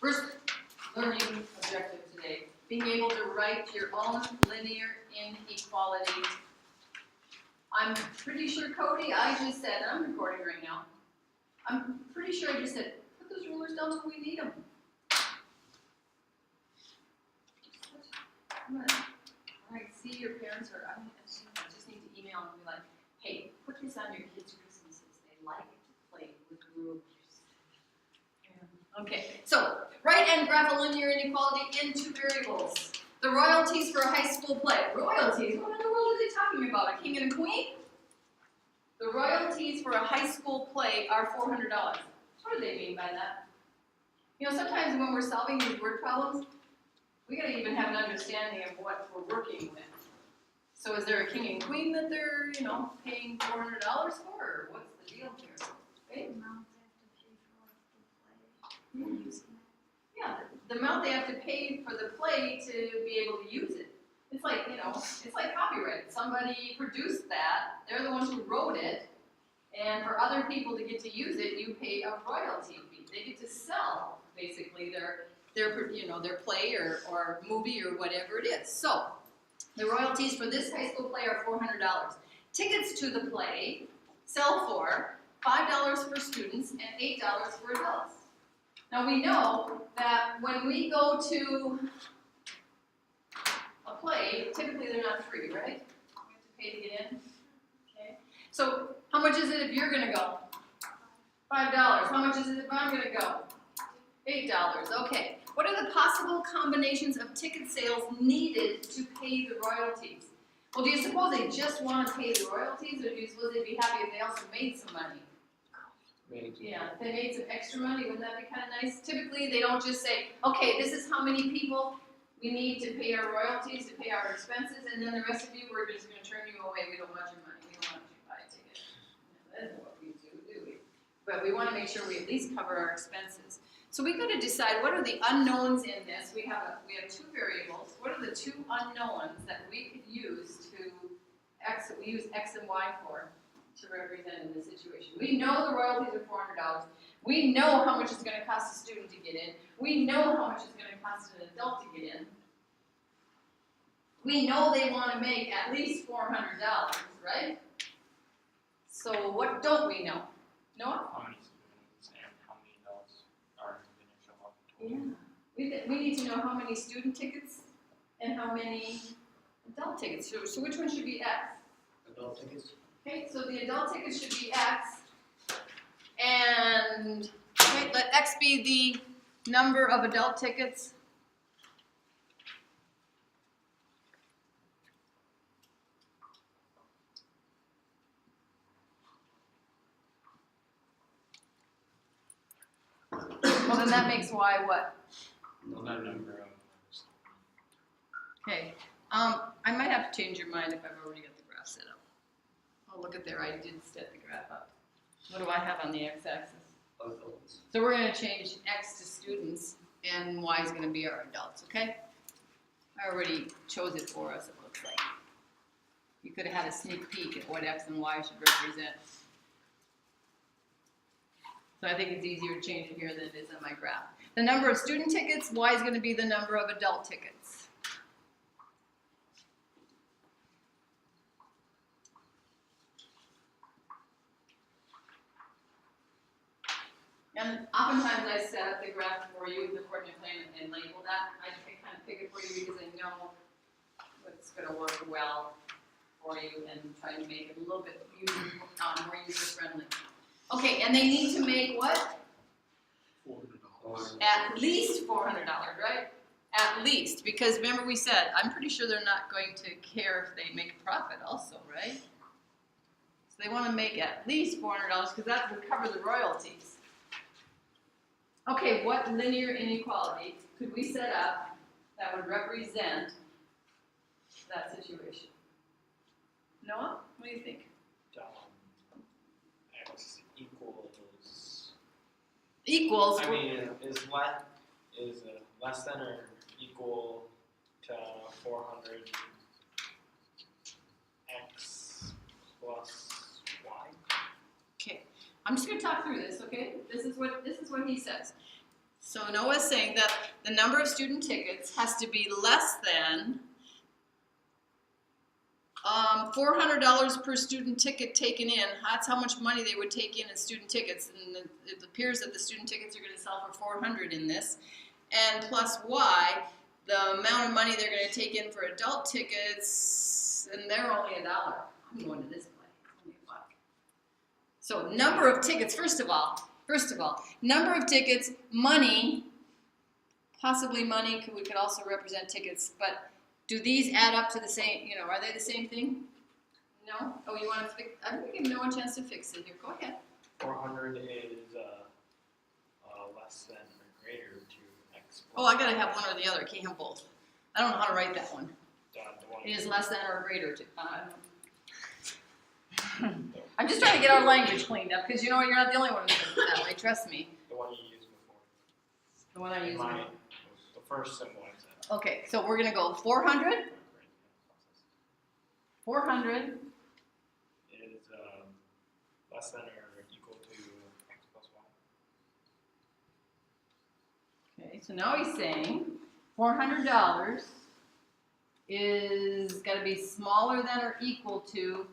First learning objective today, being able to write your own linear inequality. I'm pretty sure, Cody, I just said, I'm recording right now, I'm pretty sure I just said, put those rulers down when we need them. I see your parents are, I just need to email and be like, hey, put this on your kids' Christmases. They like to play with rulers. Yeah. Okay, so write and graph a linear inequality in two variables. The royalties for a high school play. Royalties? What in the world are they talking about? A king and a queen? The royalties for a high school play are $400. What do they mean by that? You know, sometimes when we're solving these word problems, we gotta even have an understanding of what we're working with. So is there a king and queen that they're, you know, paying $400 for, or what's the deal here? Right? Yeah, the amount they have to pay for the play to be able to use it. It's like, you know, it's like copyright. Somebody produced that, they're the ones who wrote it, and for other people to get to use it, you pay a royalty fee. They get to sell, basically, their play or movie or whatever it is. So, the royalties for this high school play are $400. Tickets to the play sell for $5 for students and $8 for adults. Now we know that when we go to a play, typically they're not free, right? We have to pay to get in. Okay. So how much is it if you're going to go? $5. How much is it if I'm going to go? $8. Okay. What are the possible combinations of ticket sales needed to pay the royalties? Well, do you suppose they just want to pay the royalties, or do you suppose they'd be happy if they also made some money? Yeah, if they made some extra money, wouldn't that be kind of nice? Typically, they don't just say, okay, this is how many people we need to pay our royalties, to pay our expenses, and then the rest of you, we're just going to turn you away. We don't want your money. We don't want you to buy a ticket. That's what we do we? But we want to make sure we at least cover our expenses. So we've got to decide what are the unknowns in this. We have two variables. What are the two unknowns that we could use we use X and Y for to represent in this situation? We know the royalties are $400. We know how much it's going to cost a student to get in. We know how much it's going to cost an adult to get in. We know they want to make at least $400, right? So what don't we know? Noah? How many students and how many adults are going to show up? Yeah. We need to know how many student tickets and how many adult tickets. So which one should be X? Adult tickets. Okay, so the adult tickets should be X. And okay, let X be the number of adult tickets. Well, then that makes Y what? Well, that number of. Okay. I might have to change your mind if I've already got the graph set up. Oh, look at there. I did set the graph up. What do I have on the x-axis? Adults. So we're going to change X to students, and Y is going to be our adults, okay? I already chose it for us, it looks like. You could have had a sneak peek at what X and Y should represent. So I think it's easier to change it here than it is on my graph. The number of student tickets, Y is going to be the number of adult tickets. And oftentimes I set up the graph for you, the coordinate plane, and label that. I kind of pick it for you because I know what's going to work well for you and try to make it a little bit more user-friendly. Okay, and they need to make what? $400. At least $400, right? At least, because remember we said, I'm pretty sure they're not going to care if they make a profit also, right? So they want to make at least $400 because that would cover the royalties. Okay, what linear inequality could we set up that would represent that situation? Noah, what do you think? X equals. Equals. I mean, is less than or equal to 400 x plus y? Okay, I'm just going to talk through this. Okay, this is what he says. So Noah's saying that the number of student tickets has to be less than $400 per student ticket taken in. That's how much money they would take in student tickets, and it appears that the student tickets are going to sell for $400 in this. And plus Y, the amount of money they're going to take in for adult tickets, and they're only $1. I'm going to this play. It's only $1. So number of tickets, first of all, number of tickets, money, possibly money, we could also represent tickets, but do these add up to the same, are they the same thing? No? Oh, you want to fix, I'm going to give Noah a chance to fix it here. Go ahead. 400 is less than or greater to X. Oh, I got to have one or the other. I can't have both. I don't know how to write that one. The one It is less than or greater to. I'm just trying to get our language cleaned up because you're not the only one who thinks that way. Trust me. The one you used before. The one I used. The first symbol I said. Okay, so we're going to go 400. 400 is less than or equal to X plus Y. Okay, so now he's saying $400 is got to be smaller than or equal to,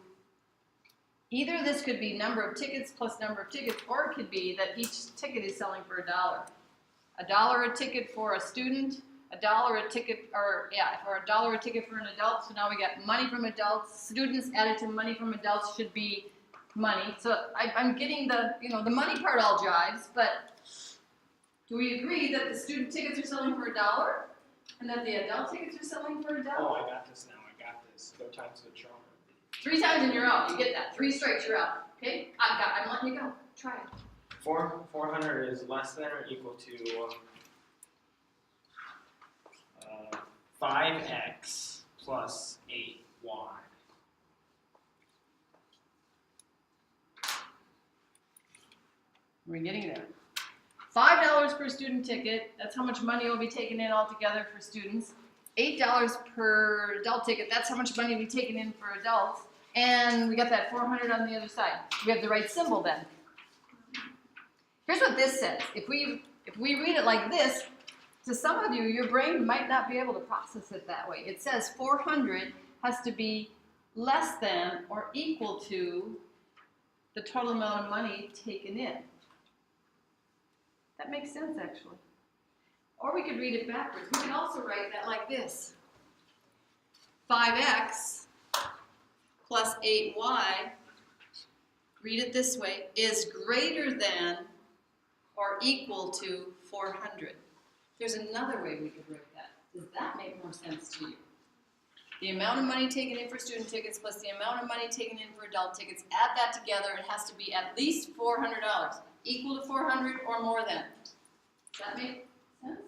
either this could be number of tickets plus number of tickets, or it could be that each ticket is selling for $1. $1 a ticket for a student, $1 a ticket, or $1 a ticket for an adult. So now we got money from adults. Students added to money from adults should be money. So I'm getting the money part all jives, but do we agree that the student tickets are selling for $1 and that the adult tickets are selling for $1? Oh, I got this now. I got this. Go times the charm. 3 times and you're out. You get that. 3 strikes, you're out. Okay? I'm letting you go. Try it. 400 is less than or equal to 5x plus 8y. We're getting there. $5 per student ticket. That's how much money will be taken in altogether for students. $8 per adult ticket. That's how much money will be taken in for adults. And we got that 400 on the other side. We have the right symbol then. Here's what this says. If we read it like this, to some of you, your brain might not be able to process it that way. It says 400 has to be less than or equal to the total amount of money taken in. That makes sense, actually. Or we could read it backwards. We could also write that like this. 5x plus 8y, read it this way, is greater than or equal to 400. There's another way we could write that. Does that make more sense to you? The amount of money taken in for student tickets plus the amount of money taken in for adult tickets, add that together, it has to be at least $400. Equal to 400 or more than. Does that make sense?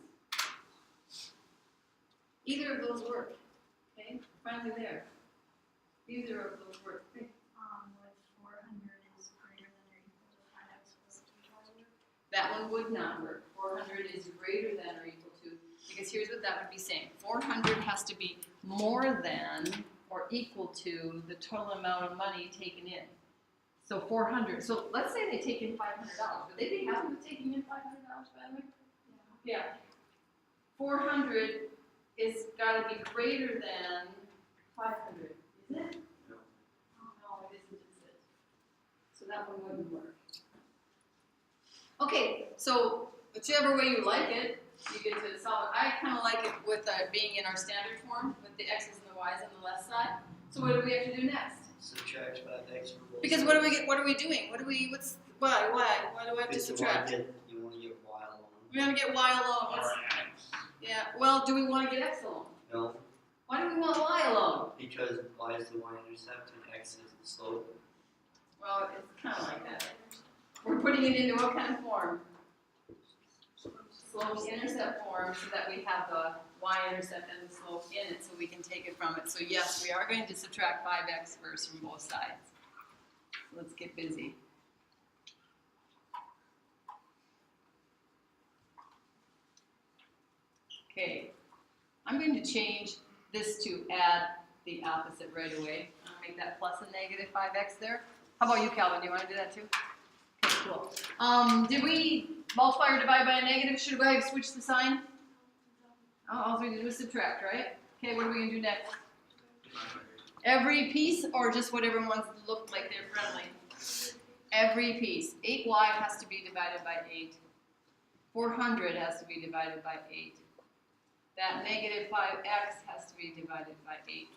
Either of those work. Okay, finally there. Either of those work. With 400 is greater than or equal to 5x plus 8y. That one would not work. 400 is greater than or equal to, because here's what that would be saying. 400 has to be more than or equal to the total amount of money taken in. So 400. So let's say they take in $500. Would they be happy with taking in $500, by the way? Yeah. 400 is got to be greater than 500. Isn't it? No. No, it isn't, is it? So that one wouldn't work. Okay, so whichever way you like it, you get to solve it. I kind of like it with being in our standard form, with the x's and the y's on the left side. So what do we have to do next? Subtract 5x from both Because sides. what are we doing? Why do I have to Because subtract? You want to get y alone. We want to get y alone. Or What's, x. yeah, well, do we want to get x alone? No, Why do we want y alone? because y is the y-intercept and x is the slope. Well, it's kind of like that. We're putting it into what kind of form? Slope-intercept form, so that we have the y-intercept and the slope in it, so we can take it from it. So yes, we are going to subtract 5x first from both sides. So let's get busy. Okay, I'm going to change this to add the opposite right away. I'll make that plus a negative 5x there. How about you, Calvin? Do you want to do that too? Okay, cool. Multiply or divide by a negative, should I have switched the sign? Oh, all we do is subtract, right? Okay, what are we gonna do next? Every piece, or just whatever ones look like they're friendly? Every piece. 8y has to be divided by 8. 400 has to be divided by 8. That negative 5x has to be divided by 8.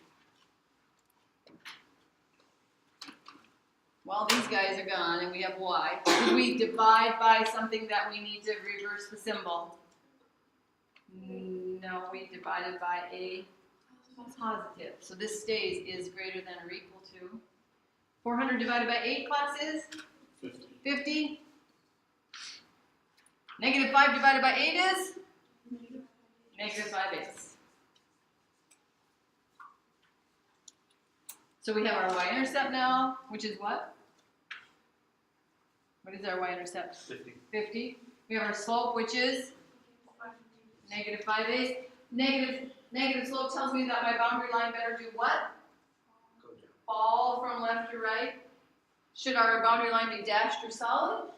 Well, these guys are gone and we have y. Did we divide by something that we need to reverse the symbol? No, we divided by a positive. So this stays is greater than or equal to. 400 divided by 8, class, is? 50. Negative 5 divided by 8 is? Negative 5/8. So we have our y-intercept now, which is what? What is our y-intercept? 50. We have our slope, which is? Negative 5/8. Negative slope tells me that my boundary line better do what? Fall from left to right. Should our boundary line be dashed or solid?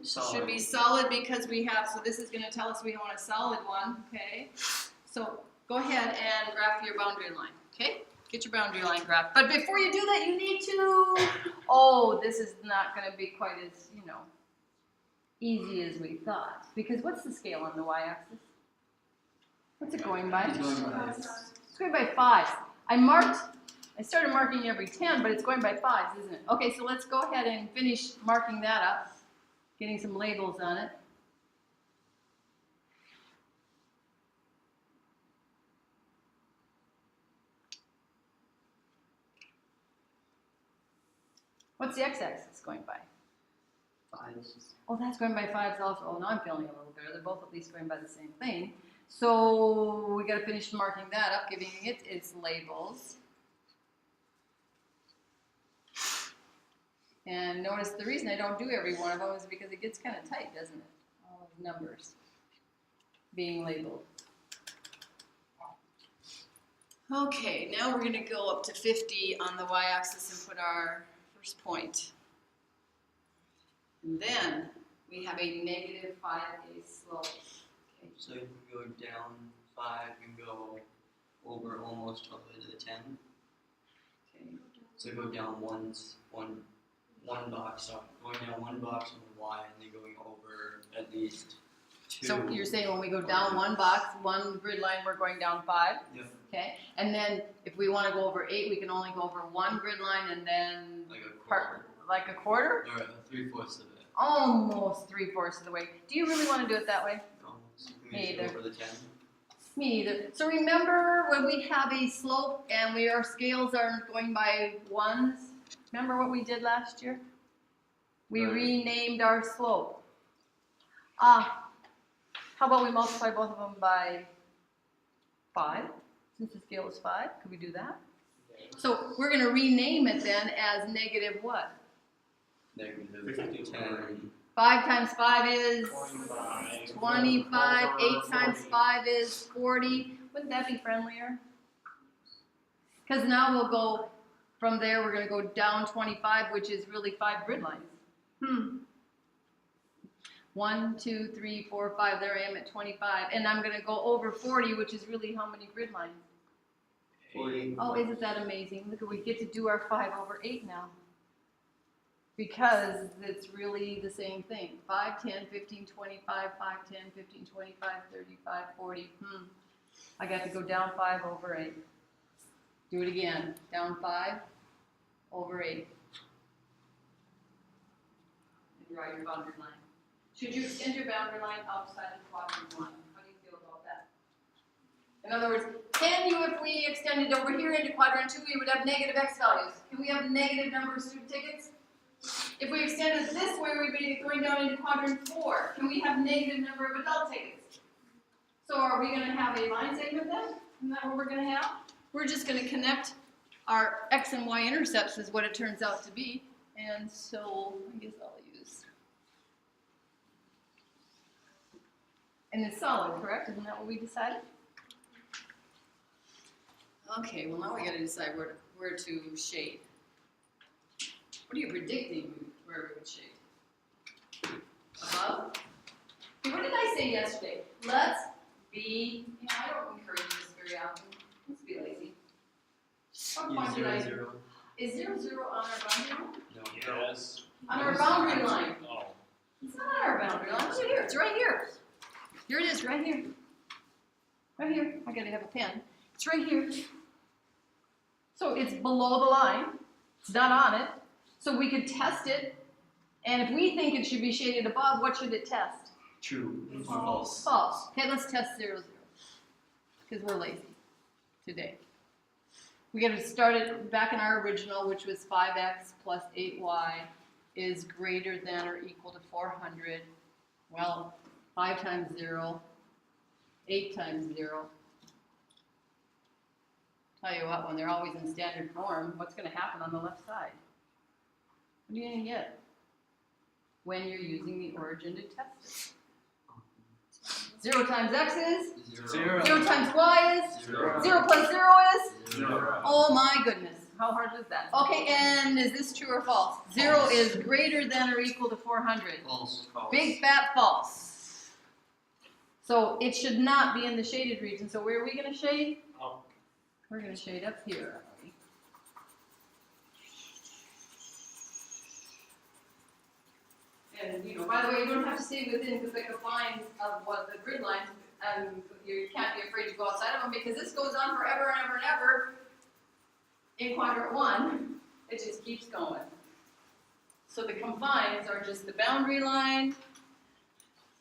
Solid. Should be solid because we have, so this is going to tell us we want a solid one, okay? So go ahead and graph your boundary line, okay? Get your boundary line graph. But before you do that, you need to, oh, this is not going to be quite as, easy as we thought. Because what's the scale on the y-axis? What's it going by? It's going by- It's going by 5. I started marking every 10, but it's going by 5s, isn't it? Okay, so let's go ahead and finish marking that up. Getting some labels on it. What's the x-axis going by? 5s. Oh, that's going by 5s also. Oh, now I'm feeling a little better. They're both at least going by the same thing. So we got to finish marking that up, giving it its labels. And notice the reason I don't do every one of them is because it gets kind of tight, doesn't it? All those numbers being labeled. Okay, now we're going to go up to 50 on the y-axis and put our first point. And then we have a negative 5a slope. Okay. So if we go down 5, we go over almost all the way to the 10. Okay. So go down one box, going down one box on the y, and then going over at least 2. So you're saying when we go down one box, one grid line, we're going down 5? Yep. Okay. And then if we want to go over 8, we can only go over one grid line and then Like a quarter. like a quarter? Or 3/4 of it. Almost 3/4 of the way. Do you really want to do it that way? So can Me we just go either. over the 10? Me neither. So remember when we have a slope and our scales are going by 1s? Remember what we did last year? We Right. renamed our slope. How about we multiply both of them by 5? Since the scale is 5, could we do that? So we're going to rename it then as negative what? Negative 10. 5 times 5 is 25. 25. 8 Over times 40. 5 is 40. Wouldn't that be friendlier? Because now we'll go from there, we're going to go down 25, which is really 5 grid lines. 1, 2, 3, 4, 5. There I am at 25. And I'm going to go over 40, which is really how many grid lines? 40. Oh, isn't that amazing? Look, we get to do our 5 over 8 now. Because it's really the same thing. 5, 10, 15, 25, 5, 10, 15, 25, 35, 40. I got to go down 5 over 8. Do it again. Down 5 over 8. And draw your boundary line. Should you extend your boundary line outside of quadrant 1? How do you feel about that? In other words, can you, if we extended over here into quadrant 2, we would have negative x values. Can we have negative number of student tickets? If we extended this way, we'd be going down into quadrant 4. Can we have negative number of adult tickets? So are we going to have a line segment then? Isn't that what we're going to have? We're just going to connect our x and y intercepts is what it turns out to be. And so I guess I'll use. And it's solid, correct? Isn't that what we decided? Okay, well now we got to decide where to shade. What are you predicting where we would shade? above. Okay, what did I say yesterday? Let's be, I don't encourage this very often. Let's be lazy. What point did I? 0, 0. Is 0, 0 on our boundary line? No. Yes. On our boundary line. Oh. It's not on our boundary line. Look at here. It's right here. Here it is, right here. Right here. I gotta have a pen. It's right here. So it's below the line. It's not on it. So we could test it. And if we think it should be shaded above, what should it test? True. False. False. Okay, let's test 0, 0. Because we're lazy today. We got to start it back in our original, which was 5x plus 8y is greater than or equal to 400. Well, 5 times 0, 8 times 0. Tell you what, when they're always in standard form, what's going to happen on the left side? What are you going to get when you're using the origin to test it? 0 times x is? 0. 0 times y is? 0. 0 plus 0 is? 0. Oh my goodness, how hard is that? Okay, and is this true or false? 0 is greater than or equal to 400. False. Big fat false. So it should not be in the shaded region. So where are we going to shade? Oh. We're going to shade up here. Aren't we? And by the way, you don't have to stay within the confines of what the grid lines. You can't be afraid to go outside of them because this goes on forever and ever and ever. In quadrant 1, it just keeps going. So the confines are just the boundary line,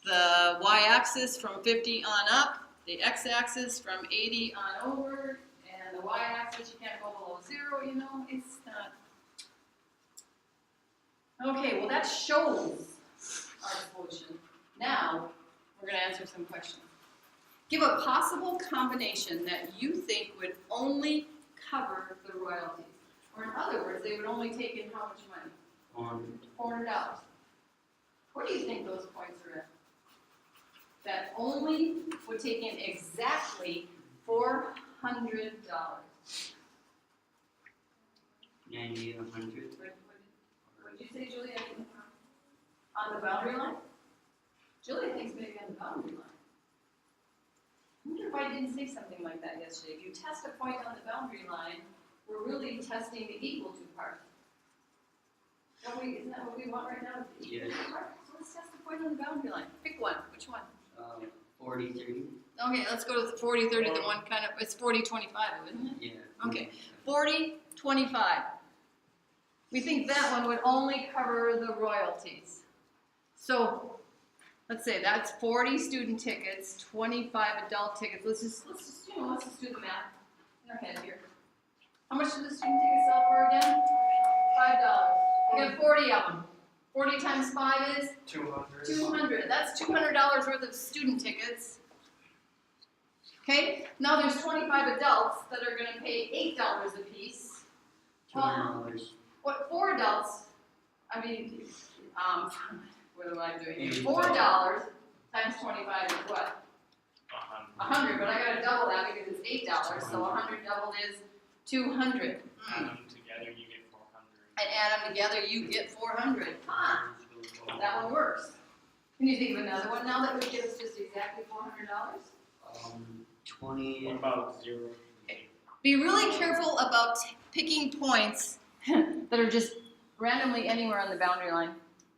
the y-axis from 50 on up, the x-axis from 80 on over, and the y-axis you can't go below 0. It's not. Okay, well that shows our solution. Now we're going to answer some questions. Give a possible combination that you think would only cover the royalties. Or in other words, they would only take in how much money? $400. Where do you think those points are at? That only would take in exactly $400. 90 and 100. What did you say, Julia? On the boundary line? Julia thinks maybe on the boundary line. I wonder if I didn't say something like that yesterday. If you test a point on the boundary line, we're really testing the equal to part. Isn't that what we want right now? The equal to part? So let's test the point on the boundary line. Pick one. Which one? 40, 30. Okay, let's go to the 40, 30, the one kind of, it's 40, 25, isn't it? Yeah. Okay, 40, 25. We think that one would only cover the royalties. So, let's say that's 40 student tickets, 25 adult tickets. Let's just do the math in our head here. How much do the student tickets sell for again? $5. We got 40 of them. 40 times 5 is? 200. 200. That's $200 worth of student tickets. Okay? Now there's 25 adults that are going to pay $8 a piece. $200. What, 4 adults? What am I doing? $80. $4 times 25 is what? 100, but I got to double that because it's $8, so 100 doubled is 200. Add them together, you get 400. And add them together, you get 400. Huh? That one works. Can you think of another one now that would give us just exactly $400? 20. What about 0? Be really careful about picking points that are just randomly anywhere on the boundary line,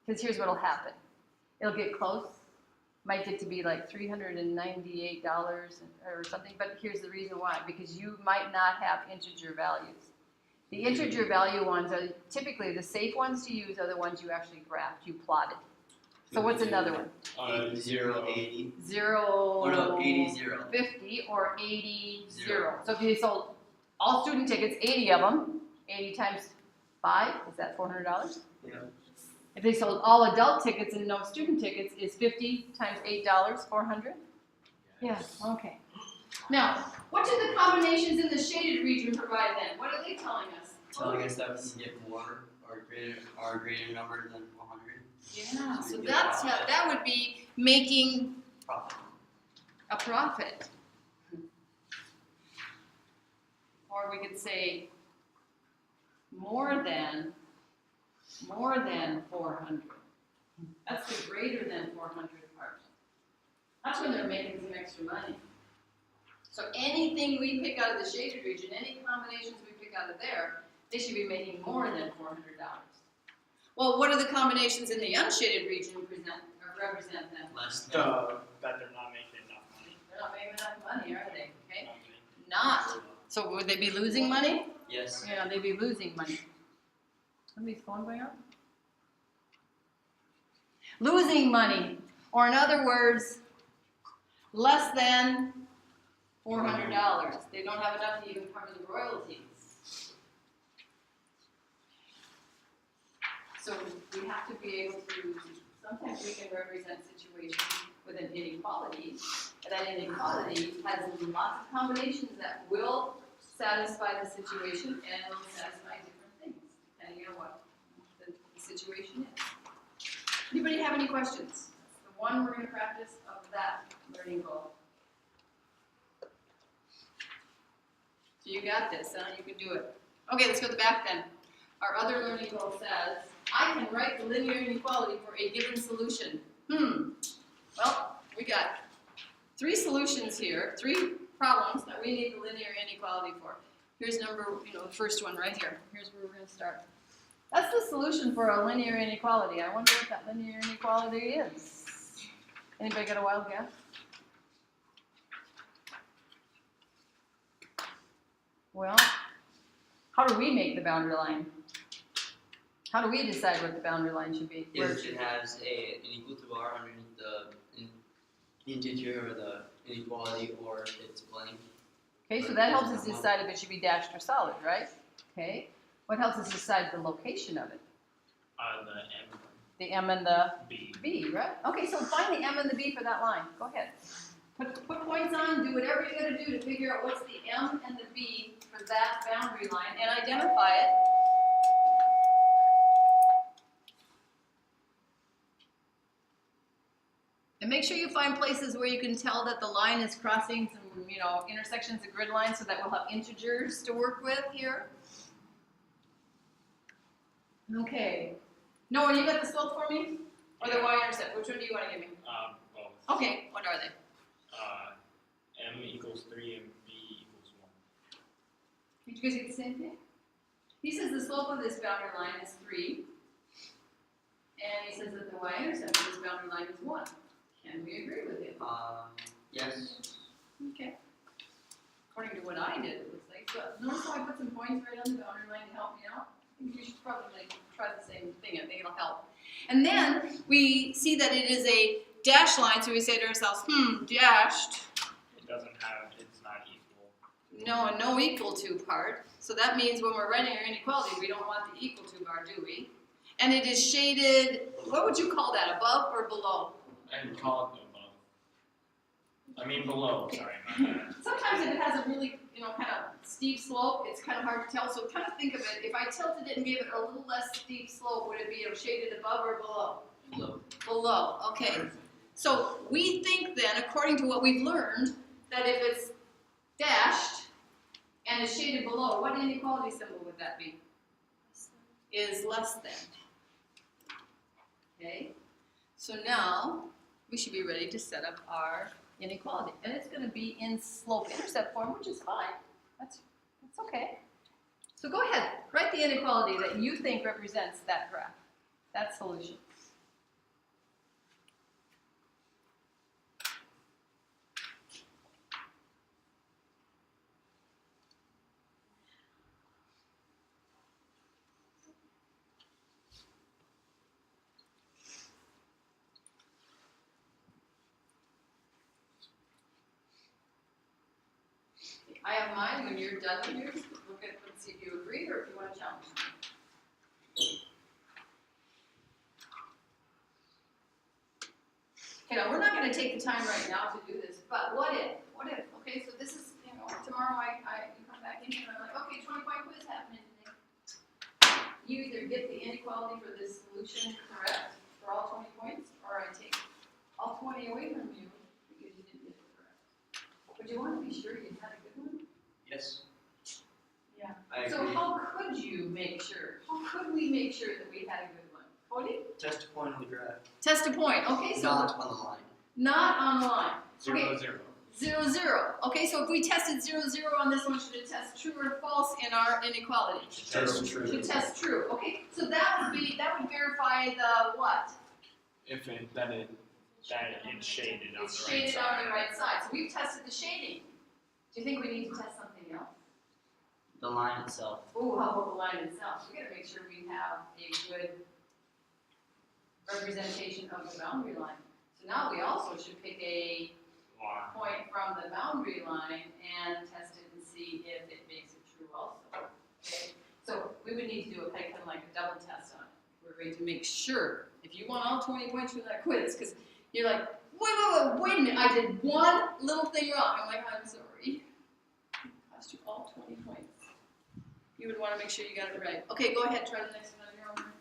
because here's what'll happen. It'll get close. Might get to be like $398 or something, but here's the reason why. Because you might not have integer values. The integer value ones are typically the safe ones to use are the ones you actually graphed, you plotted. So what's another one? 0, 80. 0, Oh no, 80, 0. 50, or 80, 0. Zero. So if you sold all student tickets, 80 of them, 80 times 5, is that $400? Yeah. If they sold all adult tickets and no student tickets, is 50 times $8, 400? Yes, okay. Now, what do the combinations in the shaded region provide then? What are they telling us? Telling us that we can get more or greater number than 400. Yeah, so that would be making Profit. a profit. Or we could say more than 400. That's the greater than 400 part. That's when they're making some extra money. So anything we pick out of the shaded region, any combinations we pick out of there, they should be making more than $400. Well, what are the combinations in the unshaded region represent then? Less than. That they're not making enough money. They're not making enough money, are they? Okay. Not making- Not. So would they be losing money? Yes. Yeah, they'd be losing money. Somebody's phone going off? Losing money, or in other words, less than $400. They don't have enough to even cover the royalties. So we have to be able to, sometimes we can represent situations with an inequality. That inequality has lots of combinations that will satisfy the situation and will satisfy different things, depending on what the situation is. Anybody have any questions? That's the one we're going to practice of that learning goal. So you got this, huh? You can do it. Okay, let's go to the back then. Our other learning goal says, I can write the linear inequality for a given solution. Well, we got 3 solutions here, 3 problems that we need the linear inequality for. Here's the first one right here. Here's where we're going to start. That's the solution for a linear inequality. I wonder what that linear inequality is. Anybody got a wild guess? Well, how do we make the boundary line? How do we decide what the boundary line should be? If it has an equal to bar underneath the integer or the inequality, or if it's blank. Okay, so that helps us decide if it should be dashed or solid, right? Okay. What helps us decide the location of it? The M. The M and the B. B, right? Okay, so find the M and the B for that line. Go ahead. Put points on, do whatever you gotta do to figure out what's the M and the B for that boundary line and identify it. And make sure you find places where you can tell that the line is crossing some, intersections of grid lines so that we'll have integers to work with here. Okay. Noah, you got the slope for me? Or the y-intercept? Which one do you want to give me? Both. Okay, what are they? M equals 3 and B equals 1. Did you guys get the same thing? He says the slope of this boundary line is 3. And he says that the y-intercept of this boundary line is 1. Can we agree with him? Yes. Okay. According to what I did, it looks like. So notice how I put some points right on the boundary line to help me out? I think you should probably try the same thing. I think it'll help. And then we see that it is a dashed line, so we say to ourselves, dashed. It doesn't have, it's not equal. No, and no equal to part. So that means when we're writing our inequality, we don't want the equal to bar, do we? And it is shaded, what would you call that, above or below? And call it above. I mean below, sorry, my bad. Sometimes if it has a really, kind of steep slope, it's kind of hard to tell. So kind of think of it, if I tilted it and gave it a little less steep slope, would it be shaded above or below? Below. Below, okay. So we think then, according to what we've learned, that if it's dashed and is shaded below, what inequality symbol would that be? Is less than. Okay? So now, we should be ready to set up our inequality. And it's going to be in slope-intercept form, which is fine. That's okay. So go ahead, write the inequality that you think represents that graph, that solution. I have mine. When you're done with yours, let's see if you agree or if you want to challenge me. Okay, now we're not going to take the time right now to do this, but what if? Okay, so this is, tomorrow you come back in here and I'm like, okay, 20-point quiz happening today. You either get the inequality for this solution correct for all 20 points, or I take all 20 away from you because you didn't get it correct. But you want to be sure you had a good one? Yes. Yeah. I So agree. how could you make sure? How could we make sure that we had a good one? Cody? Just a point on the graph. Test a point. Okay, so Not on the line. not on the line. 0, 0. 0, 0. Okay, so if we tested 0, 0 on this one, should it test true or false in our inequality? Test true. Should test true. Okay, so that would verify the what? If it, that it's shaded on It's the right shaded side. on the right side. So we've tested the shading. Do you think we need to test something else? The line itself. Oh, how about the line itself? We gotta make sure we have a good representation of the boundary line. So now we also should pick a Line. point from the boundary line and test it and see if it makes it true also. Okay? So we would need to do a kind of like a double test on it. We're going to make sure, if you want all 20 points for that quiz, because you're like, wait a minute, I did one little thing wrong. I'm like, I'm sorry. It cost you all 20 points. You would want to make sure you got it right. Okay, go ahead, try the next one on your own.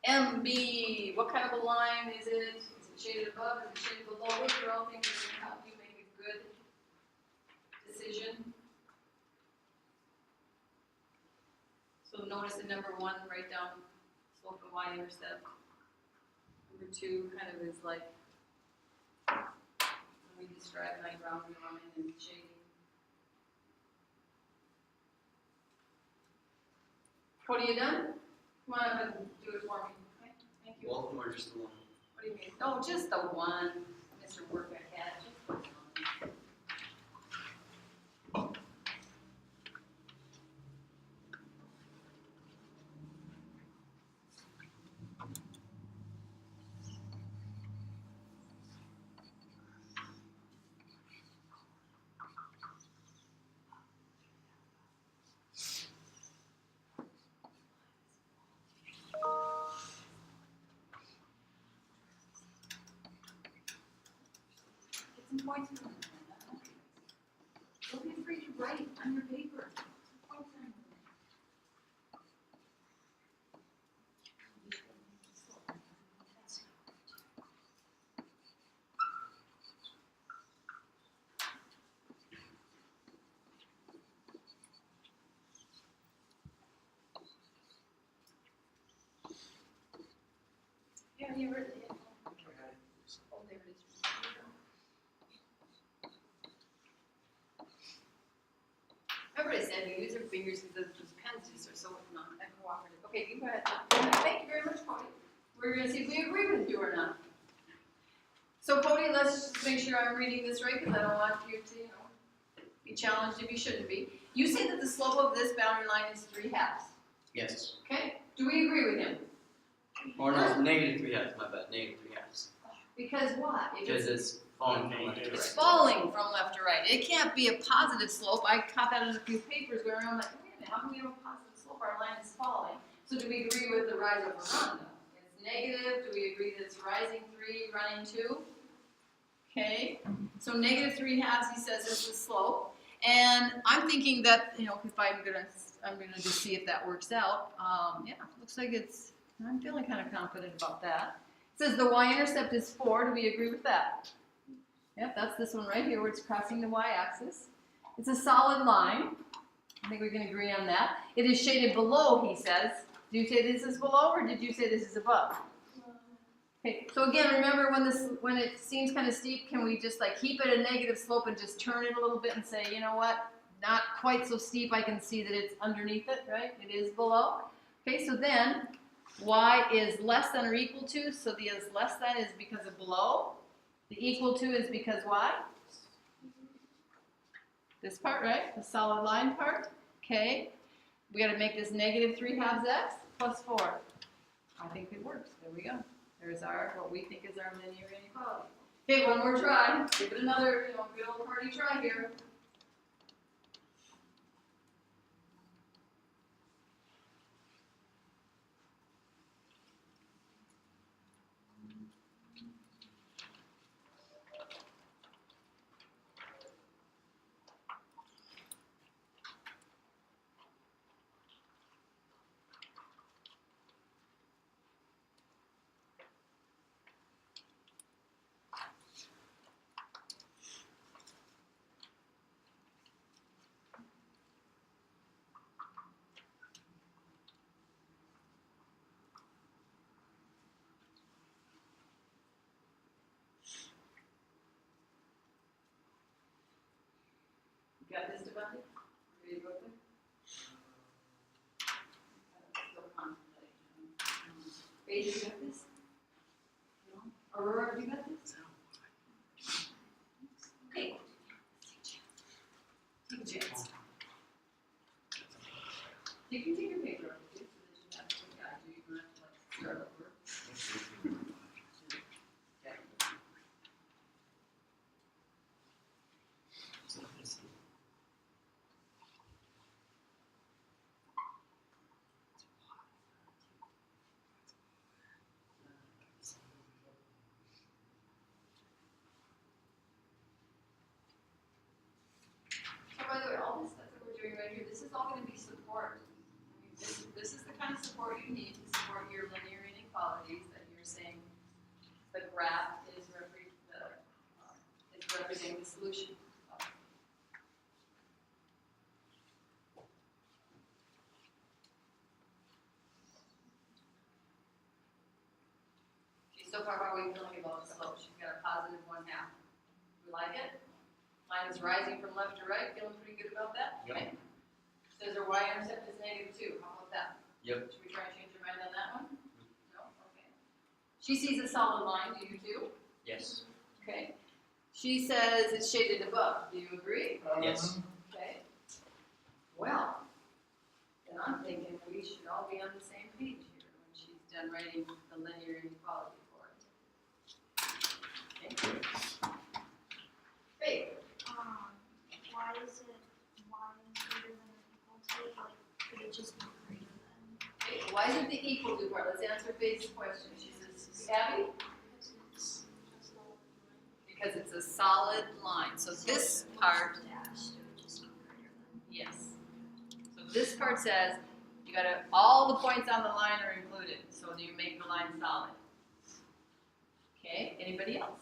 MB, what kind of a line is it? Is it shaded above? Is it shaded below? Those are all things that can help you make a good decision. So notice in number 1, write down slope and y-intercept. Number 2 kind of is like, when we describe like boundary line and shading. Cody, you done? Come on up and do it for me. Okay, thank you. Both of them are just the one. What do you mean? No, just the one, Mr. Workout Cat, just the one. Get some points in there. Don't be afraid to write on your paper. Points in there. Yeah, you wrote it. Oh, there it is. Everybody said we use our fingers because those pens just are so not that cooperative. Okay, you go ahead. Thank you very much, Cody. We're going to see if we agree with you or not. So, Cody, let's just make sure I'm reading this right because I don't want you to, be challenged if you shouldn't be. You say that the slope of this boundary line is 3 halves. Yes. Okay? Do we agree with him? Or no, negative 3 halves, my bad. Negative 3 halves. Because what? If Because it's falling from left to It's right. falling from left to right. It can't be a positive slope. I caught that in a few papers going around like, wait a minute, how can we have a positive slope? Our line is falling. So do we agree with the rise over run though? It's negative. Do we agree that it's rising 3, running 2? Okay. So negative 3 halves, he says, is the slope. And I'm thinking that, if I'm gonna just see if that works out. Yeah, looks like I'm feeling kind of confident about that. It says the y-intercept is 4. Do we agree with that? Yep, that's this one right here where it's crossing the y-axis. It's a solid line. I think we can agree on that. It is shaded below, he says. Do you say this is below or did you say this is above? Okay, so again, remember when it seems kind of steep, can we just like keep it a negative slope and just turn it a little bit and say, you know what, not quite so steep, I can see that it's underneath it, right? It is below. Okay, so then y is less than or equal to, so the is less than is because of below. The equal to is because why? This part, right? The solid line part. Okay. We got to make this negative 3 halves x plus 4. I think it works. There we go. There's what we think is our linear inequality. Okay, one more try. Give it another, good old party try here. Paige, you got this? No? Aurora, have you got this? Okay. Take a chance. You can take your paper up too, so that you have to guide you. You don't have to like start over. Okay. So by the way, all this stuff that we're doing right here, this is all going to be support. I mean, this is the kind of support you need to support your linear inequalities that you're saying the graph is representing the solution. Okay, so far how are we feeling about slope? She's got a positive 1/2. We like it? Line is rising from left to right, feeling pretty good about that? Yep. Okay. Says her y-intercept is -2. How about that? Yep. Should we try and change your mind on that one? No? Okay. She sees a solid line, do you too? Yes. Okay. She says it's shaded above. Do you agree? Yes. Okay. Well, then I'm thinking we should all be on the same page here when she's done writing the linear inequality for it. Okay. Faith. Why is it y is greater than or equal to? Like, could it just be greater than? Okay, why isn't the equal to part? Let's answer Faith's question. She says, Abby? Because it's a solid line. So this part, Dash, it would just be greater than. yes. So this part says you gotta, all the points on the line are included. So do you make the line solid? Okay, anybody else?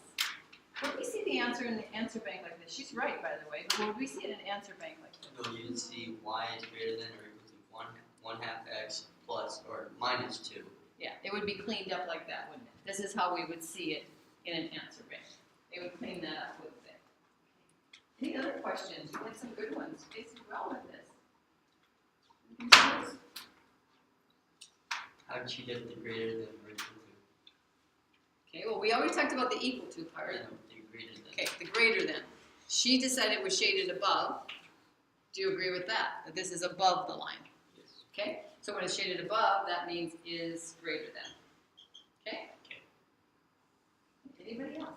Where do we see the answer in the answer bank like this? She's right, by the way, but where do we see it in an answer bank like this? So you can see y is greater than or equal to 1/2 x plus or minus 2. Yeah, it would be cleaned up like that, wouldn't it? This is how we would see it in an answer bank. They would clean that up with it. Any other questions? You had some good ones. Facing well with this. How did she get the greater than or equal to? Okay, well, we already talked about the equal to part. No, the greater than. Okay, the greater than. She decided it was shaded above. Do you agree with that? That this is above the line? Yes. Okay, so when it's shaded above, that means is greater than. Okay? Anybody else?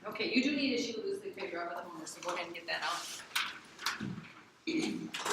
Okay, you do need issue loosely paper up at the moment, so go ahead and get that out.